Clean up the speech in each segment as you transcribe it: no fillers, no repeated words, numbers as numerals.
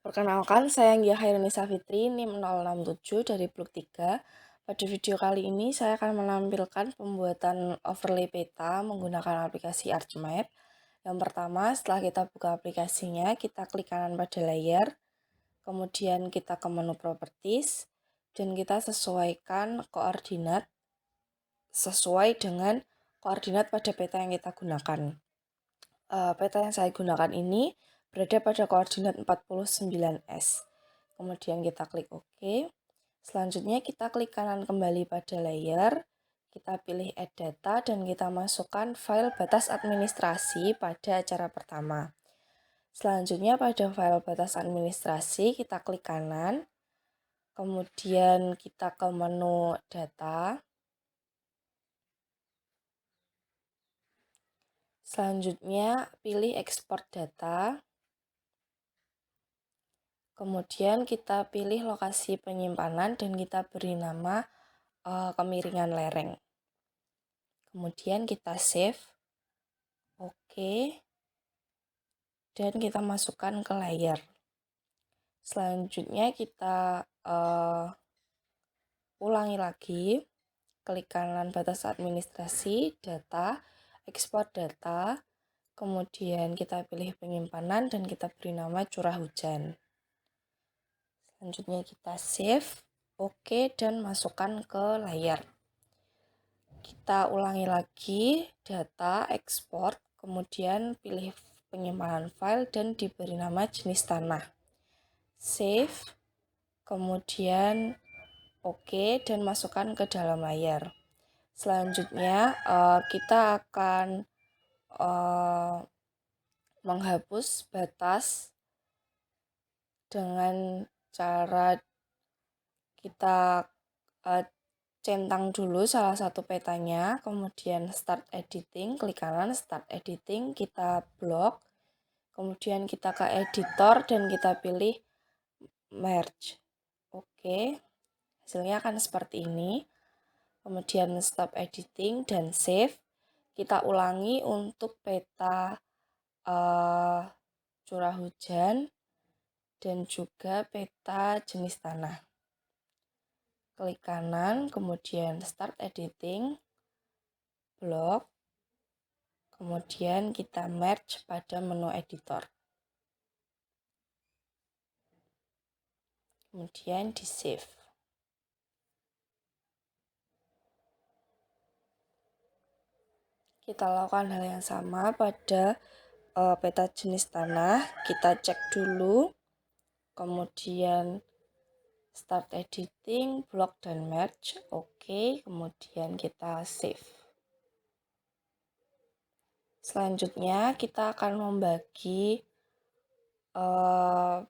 Perkenalkan, saya Anggia Hairunisa Fitri, NIM 067 dari Blok 3. Pada video kali ini, saya akan menampilkan pembuatan overlay peta menggunakan aplikasi ArchMap. Yang pertama, setelah kita buka aplikasinya, kita klik kanan pada layer, kemudian kita ke menu Properties, dan kita sesuaikan koordinat sesuai dengan koordinat pada peta yang kita gunakan. Peta yang saya gunakan ini berada pada koordinat 49S. Kemudian kita klik OK. Selanjutnya kita klik kanan kembali pada layer. Kita pilih Add Data dan kita masukkan file batas administrasi pada acara pertama. Selanjutnya pada file batas administrasi kita klik kanan. Kemudian kita ke menu Data. Selanjutnya pilih Export Data. Kemudian kita pilih lokasi penyimpanan dan kita beri nama kemiringan lereng. Kemudian kita save, oke, dan kita masukkan ke layar. Selanjutnya kita ulangi lagi, klik kanan batas administrasi, data, ekspor data, kemudian kita pilih penyimpanan dan kita beri nama curah hujan. Selanjutnya kita save, oke, dan masukkan ke layar. Kita ulangi lagi, data, ekspor, kemudian pilih penyimpanan file dan diberi nama jenis tanah. Save, kemudian oke, dan masukkan ke dalam layar. Selanjutnya kita akan menghapus batas dengan cara kita centang dulu salah satu petanya, kemudian start editing, klik kanan start editing, kita blok, kemudian kita ke editor dan kita pilih merge. Oke, hasilnya akan seperti ini. Kemudian stop editing dan save. Kita ulangi untuk peta curah hujan dan juga peta jenis tanah. Klik kanan, kemudian start editing, blok, kemudian kita merge pada menu editor. Kemudian di save. Kita lakukan hal yang sama pada peta jenis tanah. Kita cek dulu, kemudian start editing, block dan merge. Oke, kemudian kita save. Selanjutnya kita akan membagi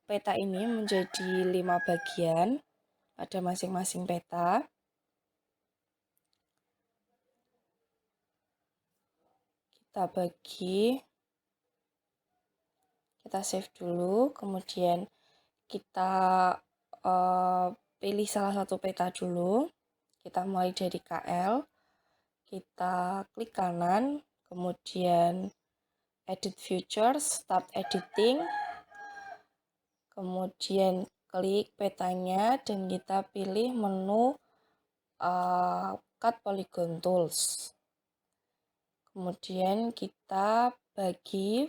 peta ini menjadi 5 bagian pada masing-masing peta. Kita bagi, kita save dulu, kemudian kita pilih salah satu peta dulu. Kita mulai dari KL, kita klik kanan, kemudian edit features, start editing, kemudian klik petanya dan kita pilih menu cut polygon tools. Kemudian kita bagi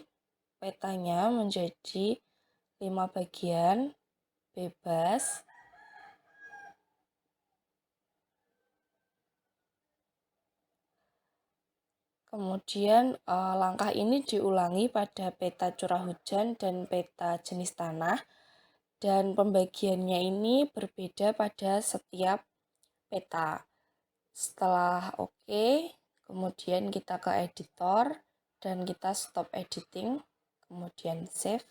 petanya menjadi 5 bagian bebas. Kemudian langkah ini diulangi pada peta curah hujan dan peta jenis tanah, dan pembagiannya ini berbeda pada setiap peta. Setelah oke, kemudian kita ke editor dan kita stop editing, kemudian save,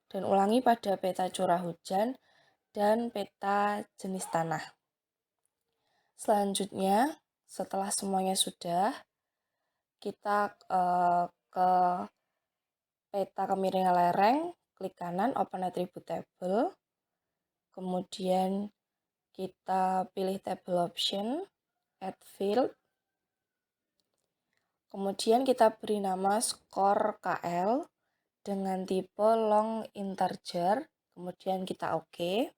dan ulangi pada peta curah hujan dan peta jenis tanah. Selanjutnya, setelah semuanya sudah, kita ke peta kemiringan lereng, klik kanan open attribute table, kemudian kita pilih table option, add field, kemudian kita beri nama score KL dengan tipe long integer, kemudian kita oke.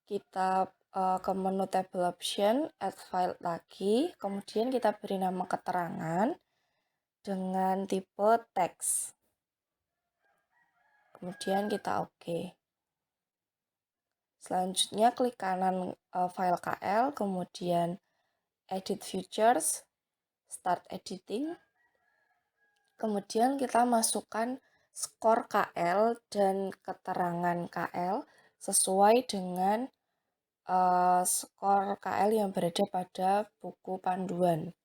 Kita ke menu table option, add file lagi, kemudian kita beri nama keterangan dengan tipe teks. Kemudian kita oke. Selanjutnya klik kanan file KL, kemudian edit features, start editing. Kemudian kita masukkan skor KL dan keterangan KL sesuai dengan skor KL yang berada pada buku panduan,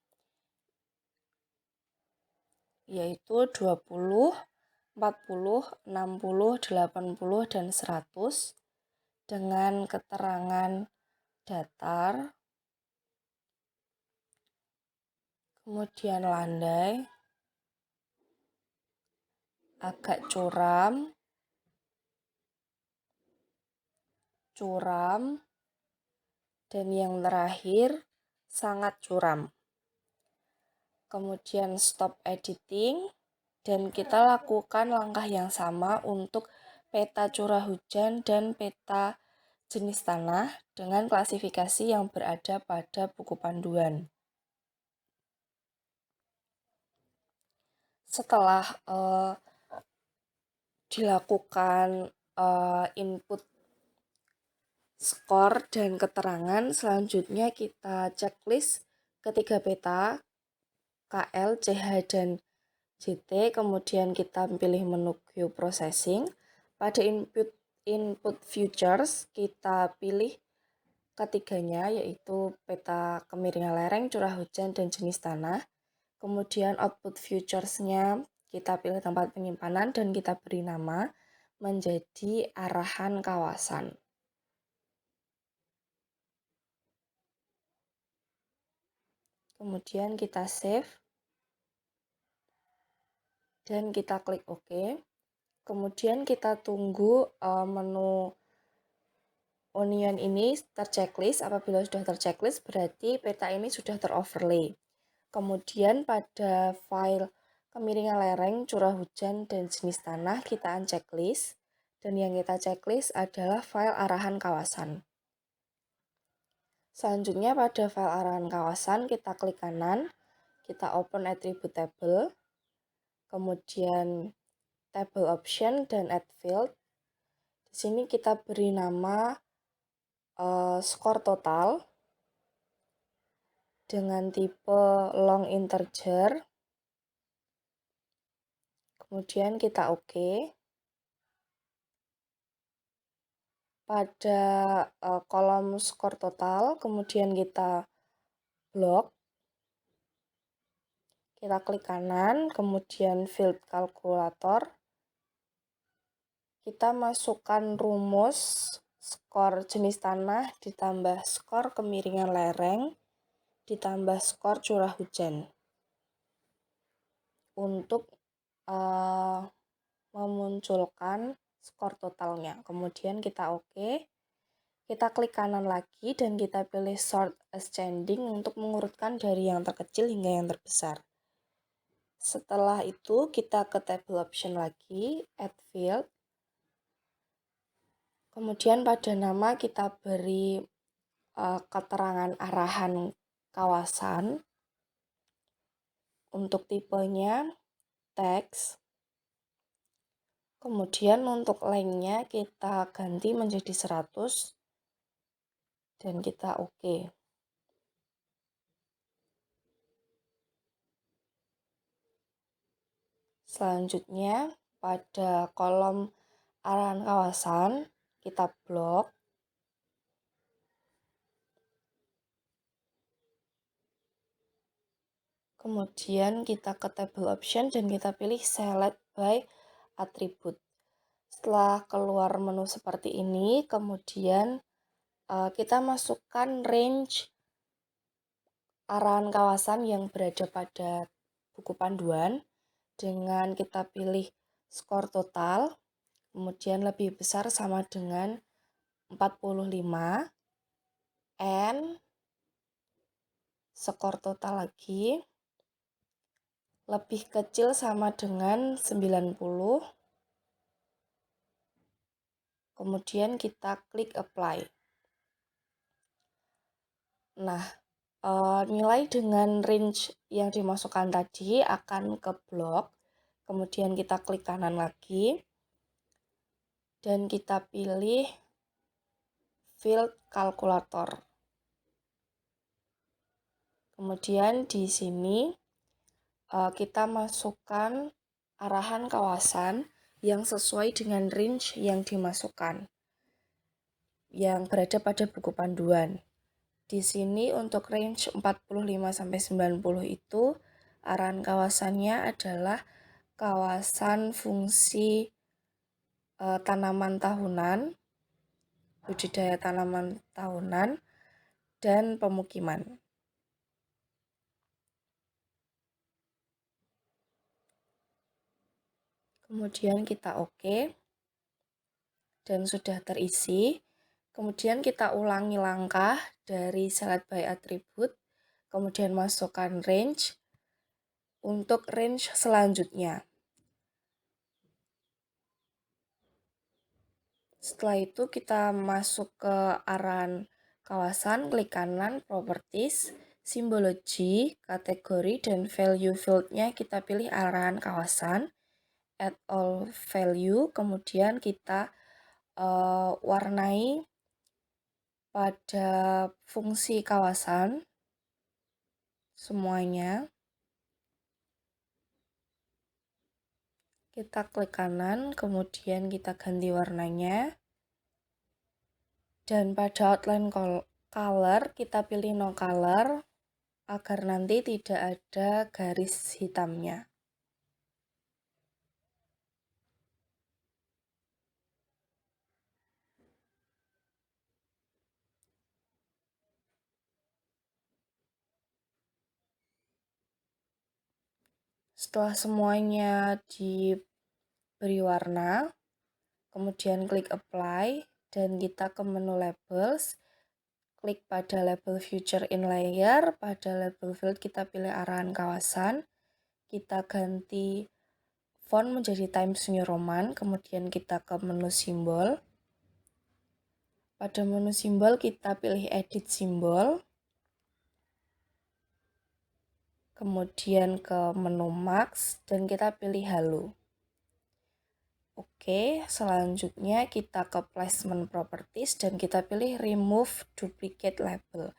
yaitu 20, 40, 60, 80, dan 100 dengan keterangan datar, kemudian landai, agak curam, dan yang terakhir sangat curam. Kemudian stop editing, dan kita lakukan langkah yang sama untuk peta curah hujan dan peta jenis tanah dengan klasifikasi yang berada pada buku panduan. Setelah dilakukan input skor dan keterangan, selanjutnya kita checklist ketiga peta KL, CH, dan JT, kemudian kita pilih menu Queue Processing. Pada input features kita pilih ketiganya, yaitu peta kemiringan lereng, curah hujan, dan jenis tanah. Kemudian output features-nya kita pilih tempat penyimpanan dan kita beri nama menjadi arahan kawasan. Kemudian kita save dan kita klik OK. Kemudian kita tunggu menu Onion ini terchecklist. Apabila sudah terchecklist berarti peta ini sudah teroverlay. Kemudian pada file kemiringan lereng, curah hujan, dan jenis tanah kita unchecklist. Dan yang kita checklist adalah file arahan kawasan. Selanjutnya pada file arahan kawasan kita klik kanan, kita open attribute table, kemudian table option dan add field. Di sini kita beri nama skor total dengan tipe long integer. Kemudian kita oke. Pada kolom skor total, kemudian kita blok. Kita klik kanan, kemudian field kalkulator. Kita masukkan rumus skor jenis tanah ditambah skor kemiringan lereng ditambah skor curah hujan untuk memunculkan skor totalnya. Kemudian kita oke. Kita klik kanan lagi dan kita pilih sort ascending untuk mengurutkan dari yang terkecil hingga yang terbesar. Setelah itu kita ke table option lagi, add field. Kemudian pada nama kita beri keterangan arahan kawasan. Untuk tipenya teks. Kemudian untuk length-nya kita ganti menjadi 100 dan kita oke. Selanjutnya pada kolom arahan kawasan kita blok. Kemudian kita ke table option dan kita pilih select by attribute. Setelah keluar menu seperti ini, kemudian kita masukkan range arahan kawasan yang berada pada buku panduan dengan kita pilih skor total, kemudian lebih besar sama dengan 45, and skor total lagi lebih kecil sama dengan 90, kemudian kita klik apply. Nah, nilai dengan range yang dimasukkan tadi akan ke blok, kemudian kita klik kanan lagi, dan kita pilih field kalkulator. Kemudian di sini kita masukkan arahan kawasan yang sesuai dengan range yang dimasukkan, yang berada pada buku panduan. Di sini untuk range 45-90 itu arahan kawasannya adalah kawasan fungsi tanaman tahunan, budidaya tanaman tahunan, dan pemukiman. Kemudian kita OK, dan sudah terisi. Kemudian kita ulangi langkah dari select by attribute, kemudian masukkan range untuk range selanjutnya. Setelah itu kita masuk ke arahan kawasan, klik kanan, properties, simbologi, kategori, dan value field-nya kita pilih arahan kawasan, add all value, kemudian kita warnai pada fungsi kawasan semuanya. Kita klik kanan, kemudian kita ganti warnanya. Dan pada outline color kita pilih no color agar nanti tidak ada garis hitamnya. Setelah semuanya diberi warna, kemudian klik apply dan kita ke menu labels, klik pada label future in layer, pada label field kita pilih arahan kawasan, kita ganti font menjadi Times New Roman, kemudian kita ke menu simbol. Pada menu simbol kita pilih edit simbol, kemudian ke menu max dan kita pilih halo. Oke, selanjutnya kita ke placement properties dan kita pilih remove duplicate label.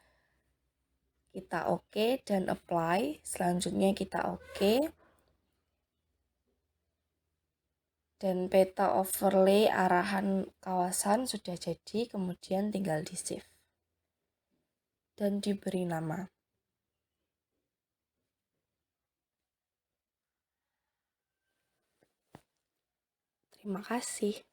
Kita oke dan apply, selanjutnya kita oke. Dan peta overlay arahan kawasan sudah jadi, kemudian tinggal di save dan diberi nama. Terima kasih.